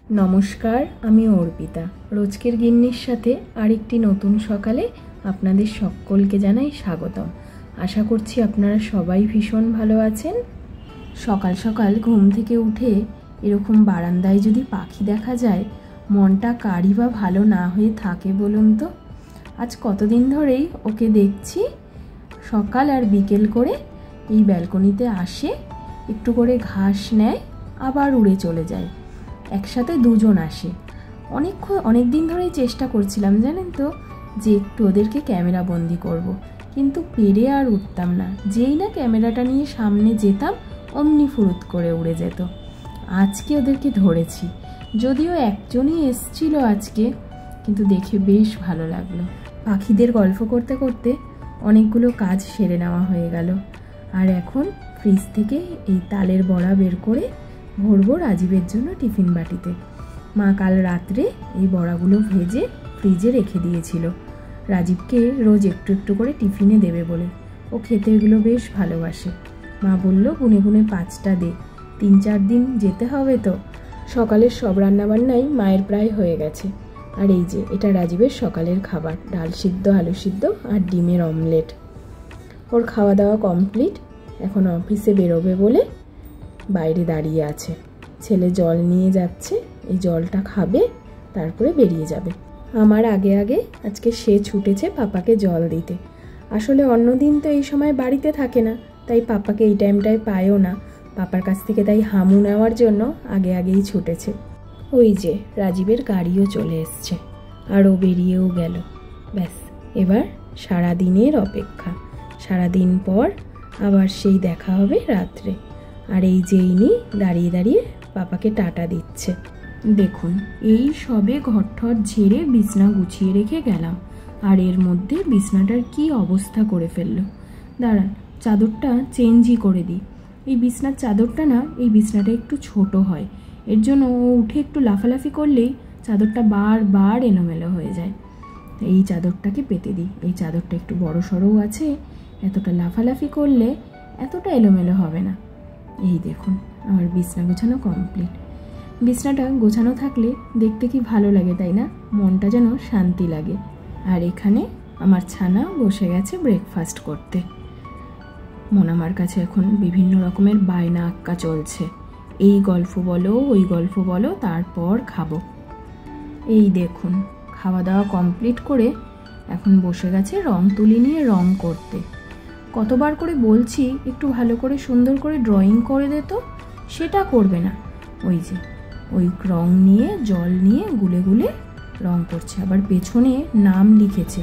নমস্কার, আমি অর্পিতা। রোজকের গিন্নির সাথে আরেকটি নতুন সকালে আপনাদের সকলকে জানাই স্বাগতম। আশা করছি আপনারা সবাই ভীষণ ভালো আছেন। সকাল সকাল ঘুম থেকে উঠে এরকম বারান্দায় যদি পাখি দেখা যায়, মনটা কারই বা ভালো না হয়ে থাকে বলুন তো। আজ কতদিন ধরেই ওকে দেখছি সকাল আর বিকেল করে এই ব্যালকনিতে আসে, একটু করে ঘাস নেয়, আবার উড়ে চলে যায়। একসাথে দুজন আসে। অনেক দিন ধরেই চেষ্টা করছিলাম জানেন তো, যে একটু ওদেরকে ক্যামেরা বন্দি করব, কিন্তু পেরে আর উঠতাম না। যেই না ক্যামেরাটা নিয়ে সামনে যেতাম, অমনি ফুরুত করে উড়ে যেত। আজকে ওদেরকে ধরেছি, যদিও একজনই এসছিল আজকে, কিন্তু দেখে বেশ ভালো লাগলো। পাখিদের গল্প করতে করতে অনেকগুলো কাজ সেরে নেওয়া হয়ে গেল। আর এখন ফ্রিজ থেকে এই তালের বড়া বের করে ভরবো রাজীবের জন্য টিফিন বাটিতে। মা কাল রাত্রে এই বড়াগুলো ভেজে ফ্রিজে রেখে দিয়েছিল, রাজীবকে রোজ একটু একটু করে টিফিনে দেবে বলে। ও খেতে এগুলো বেশ ভালোবাসে। মা বলল গুনে গুনে 5টা দে, 3-4 দিন যেতে হবে তো। সকালের সব রান্নাবান্নাই মায়ের প্রায় হয়ে গেছে। আর এই যে এটা রাজীবের সকালের খাবার, ডাল সিদ্ধ, আলু সিদ্ধ আর ডিমের অমলেট। ওর খাওয়া দাওয়া কমপ্লিট। এখন অফিসে বেরোবে বলে বাইরে দাঁড়িয়ে আছে। ছেলে জল নিয়ে যাচ্ছে, এই জলটা খাবে, তারপরে বেরিয়ে যাবে। আমার আগে আগে আজকে সে ছুটেছে পাপাকে জল দিতে। আসলে অন্যদিন তো এই সময় বাড়িতে থাকে না, তাই পাপাকে এই টাইমটায় পায়ও না। পাপার কাছ থেকে তাই হামু নেওয়ার জন্য আগে আগেই ছুটেছে। ওই যে রাজীবের গাড়িও চলে এসছে, আর ও বেরিয়েও গেল। ব্যাস, এবার সারাদিনের অপেক্ষা। সারাদিন পর আবার সেই দেখা হবে রাত্রে। আর এই যে ইনি দাঁড়িয়ে দাঁড়িয়ে পাপাকে টাটা দিচ্ছে। দেখুন, এই সবে ঘরঠর ঝেড়ে বিছনা গুছিয়ে রেখে গেলাম, আর এর মধ্যে বিছনাটার কি অবস্থা করে ফেললো। দাঁড়ান, চাদরটা চেঞ্জই করে দিই। এই বিছনার চাদরটা না, এই বিছনাটা একটু ছোট হয়, এর জন্য ও উঠে একটু লাফালাফি করলেই চাদরটা বারবার এলোমেলো হয়ে যায়। এই চাদরটাকে পেতে দিই। এই চাদরটা একটু বড় সড়ও আছে, এতটা লাফালাফি করলে এতটা এলোমেলো হবে না। এই দেখুন, আমার বিছনা গোছানো কমপ্লিট। বিছনাটা গোছানো থাকলে দেখতে কি ভালো লাগে, তাই না? মনটা যেন শান্তি লাগে। আর এখানে আমার ছানা বসে গেছে ব্রেকফাস্ট করতে। মোনামার কাছে এখন বিভিন্ন রকমের বায়না আক্কা চলছে, এই গল্প বলো, ওই গল্প বলো, তারপর খাবো। এই দেখুন, খাওয়া দাওয়া কমপ্লিট করে এখন বসে গেছে রং তুলি নিয়ে রং করতে। কতবার করে বলছি একটু ভালো করে সুন্দর করে ড্রয়িং করে দে, তো সেটা করবে না। ওই যে ওই রং নিয়ে জল নিয়ে গুলে গুলে রং করছে, আবার পেছনে নাম লিখেছে।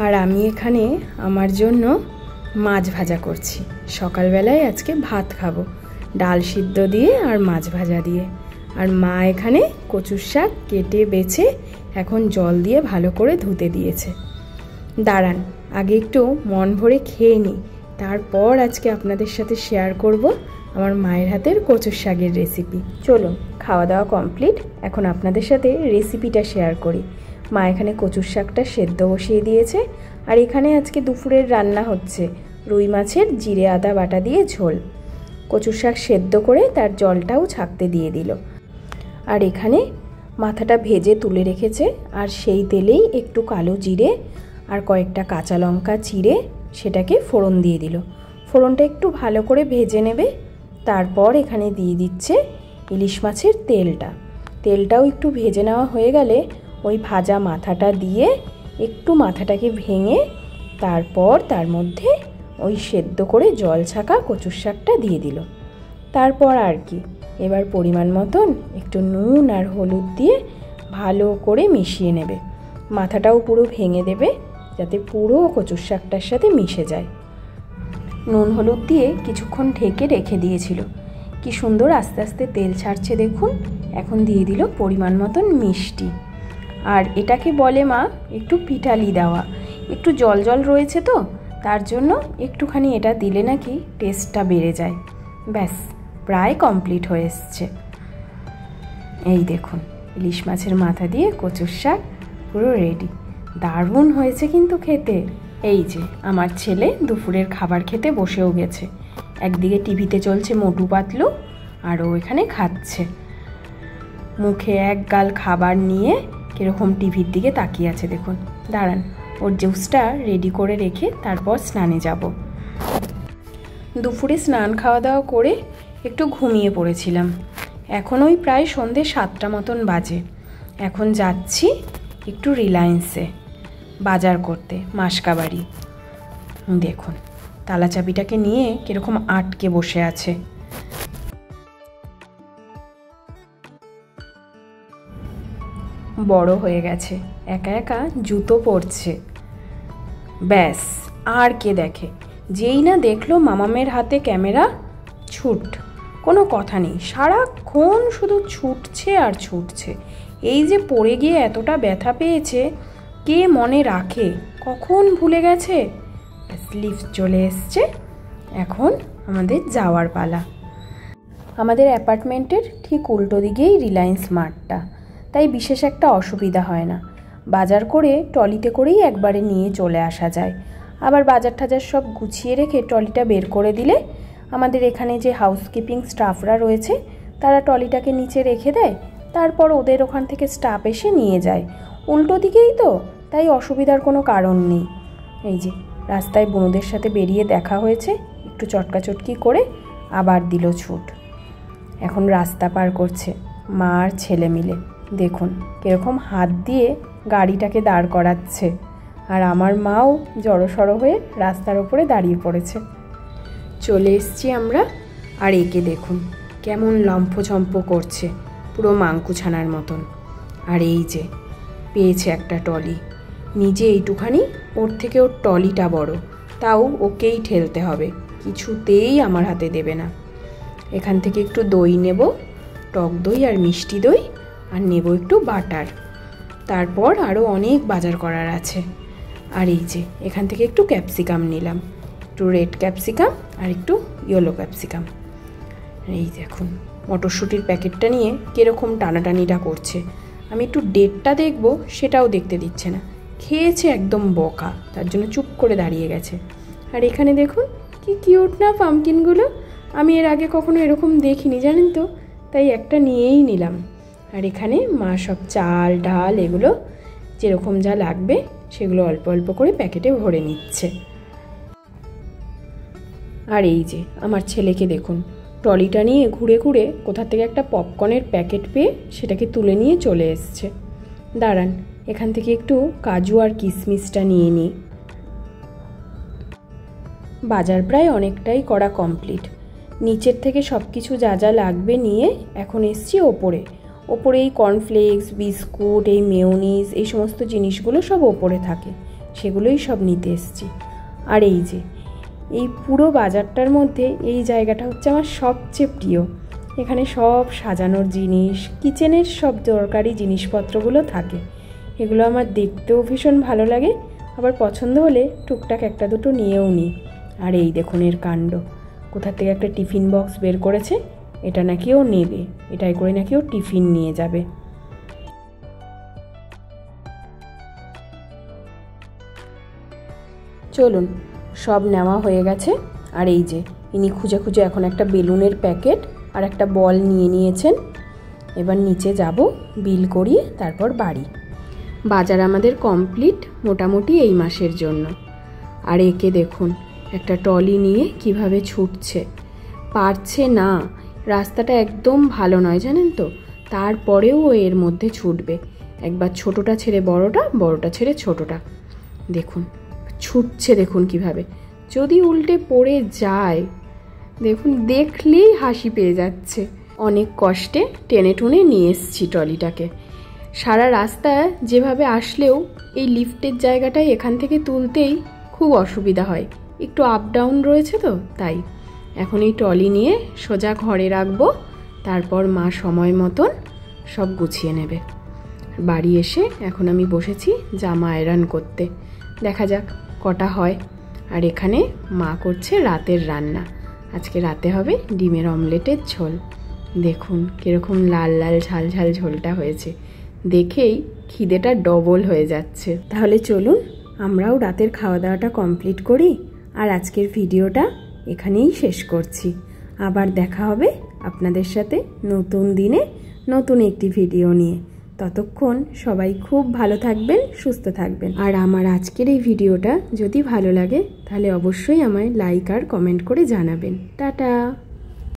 আর আমি এখানে আমার জন্য মাছ ভাজা করছি। সকালবেলায় আজকে ভাত খাবো, ডাল সিদ্ধ দিয়ে আর মাছ ভাজা দিয়ে। আর মা এখানে কচুর শাক কেটে বেছে এখন জল দিয়ে ভালো করে ধুতে দিয়েছে। দাঁড়ান, আগে একটু মন ভরে খেয়ে নিই, তারপর আজকে আপনাদের সাথে শেয়ার করব আমার মায়ের হাতের কচুর শাকের রেসিপি। চলুন, খাওয়া দাওয়া কমপ্লিট, এখন আপনাদের সাথে রেসিপিটা শেয়ার করি। মা এখানে কচুর শাকটা সেদ্ধ বসিয়ে দিয়েছে, আর এখানে আজকে দুপুরের রান্না হচ্ছে রুই মাছের জিরে আদা বাটা দিয়ে ঝোল। কচুর শাক সেদ্ধ করে তার জলটাও ছাকতে দিয়ে দিল। আর এখানে মাথাটা ভেজে তুলে রেখেছে, আর সেই তেলেই একটু কালো জিরে আর কয়েকটা কাঁচা লঙ্কা চিড়ে সেটাকে ফোড়ন দিয়ে দিল। ফোড়নটা একটু ভালো করে ভেজে নেবে। তারপর এখানে দিয়ে দিচ্ছে ইলিশ মাছের তেলটাও একটু ভেজে নেওয়া হয়ে গেলে ওই ভাজা মাথাটা দিয়ে একটু মাথাটাকে ভেঙে তারপর তার মধ্যে ওই সেদ্ধ করে জল ছাকা কচুর শাকটা দিয়ে দিল। তারপর আর কি, এবার পরিমাণ মতন একটু নুন আর হলুদ দিয়ে ভালো করে মিশিয়ে নেবে। মাথাটাও পুরো ভেঙে দেবে যাতে পুরো কচুর শাকটার সাথে মিশে যায়। নুন হলুদ দিয়ে কিছুক্ষণ ঢেকে রেখে দিয়েছিল। কি সুন্দর আস্তে আস্তে তেল ছাড়ছে দেখুন। এখন দিয়ে দিল পরিমাণ মতন মিষ্টি। আর এটাকে বলে মা একটু পিঠালি দেওয়া, একটু জল জল রয়েছে তো, তার জন্য একটুখানি এটা দিলে নাকি টেস্টটা বেড়ে যায়। ব্যাস, প্রায় কমপ্লিট হয়ে এসছে। এই দেখুন, ইলিশ মাছের মাথা দিয়ে কচুর শাক পুরো রেডি। দারুণ হয়েছে কিন্তু খেতে। এই যে আমার ছেলে দুপুরের খাবার খেতে বসেও গেছে। একদিকে টিভিতে চলছে মোটু পাতলু, আর ও এখানে খাচ্ছে। মুখে এক গাল খাবার নিয়ে কীরকম টিভির দিকে তাকিয়ে আছে দেখুন। দাঁড়ান, ওর জুসটা রেডি করে রেখে তারপর স্নানে যাব। দুপুরে স্নান খাওয়া দাওয়া করে একটু ঘুমিয়ে পড়েছিলাম। এখন ওই প্রায় সন্ধে 7টা মতন বাজে। এখন যাচ্ছি একটু রিলায়েন্সে বাজার করতে, মাসকাবাড়ি। দেখুন তালা চাবিটাকে নিয়ে কীরকম আটকে বসে আছে। বড় হয়ে গেছে, একা একা জুতো পরছে। ব্যাস, আর কে দেখে? যেই না দেখলো মামামের হাতে ক্যামেরা, ছুট, কোনো কথা নেই, সারাক্ষণ শুধু ছুটছে আর ছুটছে। এই যে পড়ে গিয়ে এতটা ব্যথা পেয়েছে, কে মনে রাখে? কখন ভুলে গেছে। লিফট চলে এসছে, এখন আমাদের যাওয়ার পালা। আমাদের অ্যাপার্টমেন্টের ঠিক উল্টো দিকেই রিলায়েন্স মার্টটা, তাই বিশেষ একটা অসুবিধা হয় না। বাজার করে ট্রলিতে করেই একবারে নিয়ে চলে আসা যায়। আবার বাজার টাজার সব গুছিয়ে রেখে ট্রলিটা বের করে দিলে আমাদের এখানে যে হাউসকিপিং স্টাফরা রয়েছে তারা ট্রলিটাকে নিচে রেখে দেয়, তারপর ওদের ওখান থেকে স্টাফ এসে নিয়ে যায়। উল্টো দিকেই তো, তাই অসুবিধার কোনো কারণ নেই। এই যে রাস্তায় বন্ধুদের সাথে বেরিয়ে দেখা হয়েছে, একটু চটকাচটকি করে আবার দিল ছুট। এখন রাস্তা পার করছে মা আর ছেলে মিলে। দেখুন কীরকম হাত দিয়ে গাড়িটাকে দাঁড় করাচ্ছে, আর আমার মাও জড়সড় হয়ে রাস্তার ওপরে দাঁড়িয়ে পড়েছে। চলে এসছি আমরা, আর একে দেখুন কেমন লম্ফঝম্প করছে, পুরো মাংকুছানার মতন। আর এই যে পেয়েছে একটা ট্রলি, নিজে এইটুখানি, ওর থেকে ওর ট্রলিটা বড়, তাও ওকেই ঠেলতে হবে, কিছুতেই আমার হাতে দেবে না। এখান থেকে একটু দই নেব, টক দই আর মিষ্টি দই, আর নেব একটু বাটার। তারপর আরও অনেক বাজার করার আছে। আর এই যে এখান থেকে একটু ক্যাপসিকাম নিলাম, একটু রেড ক্যাপসিকাম আর একটু ইয়েলো ক্যাপসিকাম। এই দেখুন মটরশুঁটির প্যাকেটটা নিয়ে কীরকম টানাটানিটা করছে। আমি একটু ডেটটা দেখব, সেটাও দেখতে দিচ্ছে না। খেয়েছে একদম বকা, তার জন্য চুপ করে দাঁড়িয়ে গেছে। আর এখানে দেখুন কি কিউট না পামকিনগুলো, আমি এর আগে কখনো এরকম দেখিনি জানেন তো, তাই একটা নিয়েই নিলাম। আর এখানে মা সব চাল ডাল এগুলো যেরকম যা লাগবে সেগুলো অল্প অল্প করে প্যাকেটে ভরে নিচ্ছে। আর এই যে আমার ছেলেকে দেখুন, ট্রলিটা নিয়ে ঘুরে ঘুরে কোথা থেকে একটা পপকর্নের প্যাকেট পেয়ে সেটাকে তুলে নিয়ে চলে এসছে। দাঁড়ান, এখান থেকে একটু কাজু আর কিশমিশটা নিয়ে নিই। বাজার প্রায় অনেকটাই করা কমপ্লিট। নিচের থেকে সব কিছু যা যা লাগবে নিয়ে এখন এসছি ওপরে। ওপরে এই কর্নফ্লেক্স, বিস্কুট, এই মেয়োনিজ, এই সমস্ত জিনিসগুলো সব ওপরে থাকে, সেগুলোই সব নিতে এসছি। আর এই যে এই পুরো বাজারটার মধ্যে এই জায়গাটা হচ্ছে আমার সবচেয়ে প্রিয়। এখানে সব সাজানোর জিনিস, কিচেনের সব দরকারি জিনিসপত্রগুলো থাকে। এগুলো আমার দেখতেও ভীষণ ভালো লাগে, আবার পছন্দ হলে টুকটাক একটা দুটো নিয়েও নিই। আর এই দেখুন এর কাণ্ড, কোথা থেকে একটা টিফিন বক্স বের করেছে, এটা নাকি ও নেবে, এটাই করে নাকি ও টিফিন নিয়ে যাবে। চলুন, সব নেওয়া হয়ে গেছে। আর এই যে ইনি খুঁজে খুঁজে এখন একটা বেলুনের প্যাকেট আর একটা বল নিয়ে নিয়েছেন। এবার নিচে যাব, বিল করিয়ে তারপর বাড়ি। বাজার আমাদের কমপ্লিট মোটামুটি এই মাসের জন্য। আর একে দেখুন একটা ট্রলি নিয়ে কিভাবে ছুটছে, পারছে না, রাস্তাটা একদম ভালো নয় জানেন তো, তারপরেও ও এর মধ্যে ছুটবে। একবার ছোটটা ছেড়ে বড়টা, বড়টা ছেড়ে ছোটটা, দেখুন ছুটছে, দেখুন কিভাবে। যদি উল্টে পড়ে যায়, দেখুন দেখলেই হাসি পেয়ে যাচ্ছে। অনেক কষ্টে টেনে টুনে নিয়ে এসছি ট্রলিটাকে। সারা রাস্তা যেভাবে আসলেও এই লিফটের জায়গাটায় এখান থেকে তুলতেই খুব অসুবিধা হয়, একটু আপ ডাউন রয়েছে তো তাই। এখন এই ট্রলি নিয়ে সোজা ঘরে রাখবো, তারপর মা সময় মতন সব গুছিয়ে নেবে। বাড়ি এসে এখন আমি বসেছি জামা আয়রন করতে, দেখা যাক কটা হয়। আর এখানে মা করছে রাতের রান্না। আজকে রাতে হবে ডিমের অমলেটের ঝোল। দেখুন কীরকম লাল লাল ঝাল ঝাল ঝোলটা হয়েছে, দেখেই খিদেটা ডবল হয়ে যাচ্ছে। তাহলে চলুন আমরাও রাতের খাওয়া দাওয়াটা কমপ্লিট করি, আর আজকের ভিডিওটা এখানেই শেষ করছি। আবার দেখা হবে আপনাদের সাথে নতুন দিনে নতুন একটি ভিডিও নিয়ে। ততক্ষণ সবাই খুব ভালো থাকবেন, সুস্থ থাকবেন। আর আমার আজকের এই ভিডিওটা যদি ভালো লাগে তাহলে অবশ্যই আমায় লাইক আর কমেন্ট করে জানাবেন। টাটা।